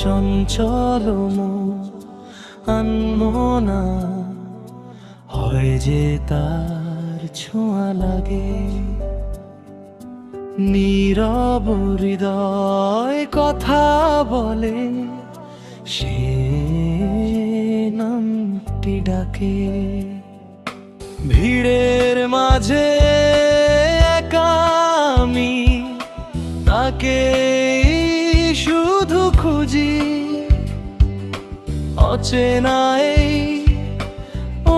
চঞ্চল মন আনমনা হয় যে তার ছোঁয়া লাগে। নীরব হৃদয় কথা বলে, সে নামটি ডাকে। ভিড়ের মাঝে একা আমি তাকে শুধু খুঁজি, অচেনা এই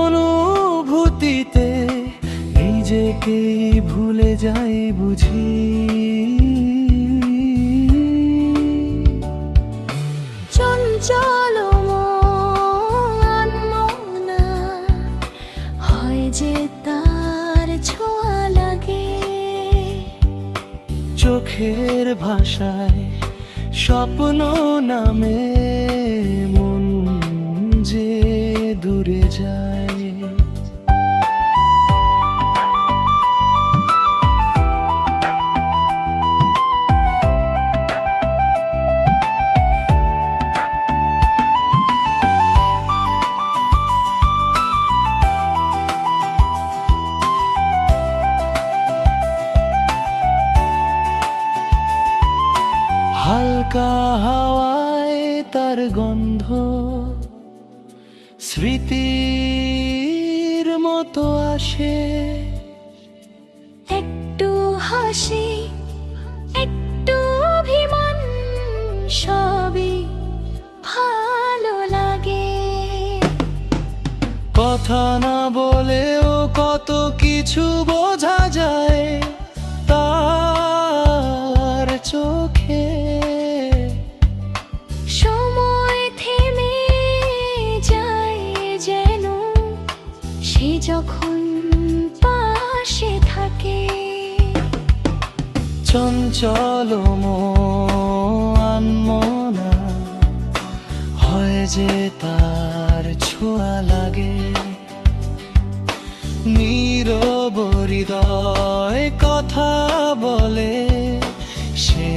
অনুভূতিতে নিজেকে ভুলে যাই বুঝি। চঞ্চল মন মনা হয় যে তার ছোঁয়া লাগে। চোখের ভাষায় স্বপ্ন নামে মন যে দূরে যায়। হালকা হাওয়ায় তার গন্ধ স্মৃতির মতো আসে। একটু হাসি একটু অভিমান সবই ভালো লাগে। কথা না বলেও কত কিছু বোঝা যায় তার চোখে। সময় থেমে যায় যেন সে যখন পাশে থাকে। চঞ্চল মন মনা হয় যে তার ছোঁয়া লাগে। নীরব হৃদয় কথা বলে, সে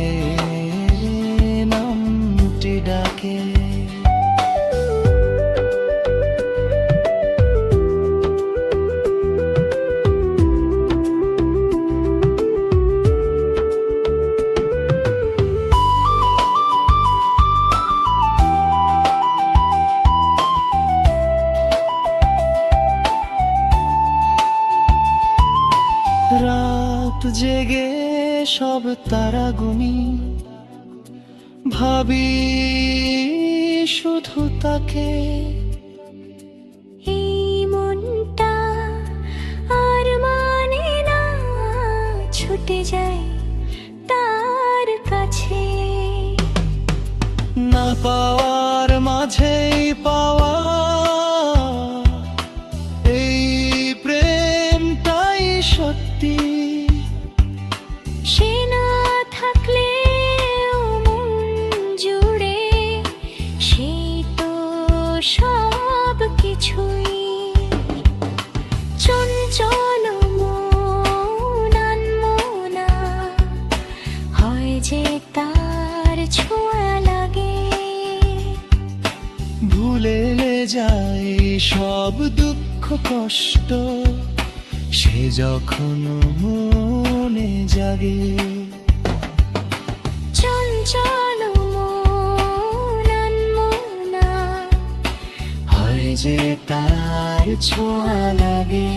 নামটি ডাকে। রাত জেগে সব তারা গুনি, ভাবি শুধু তাকে। এই মনটা আর মানে না, ছুটে যায় তার কাছে। না পাওয়ার মাঝেই পাওয়া, এই প্রেমটাই সত্যি। সে না থাকলে মন জুড়ে সে তো সব কিছুই। চঞ্চল মন আনমনা হয় যে তার ছোঁয়া লাগে। ভুলে যায় সব দুঃখ কষ্ট সে যখন মনে জাগে। চঞ্চল মন আনমনা হয় যে তার ছোঁয়া লাগে।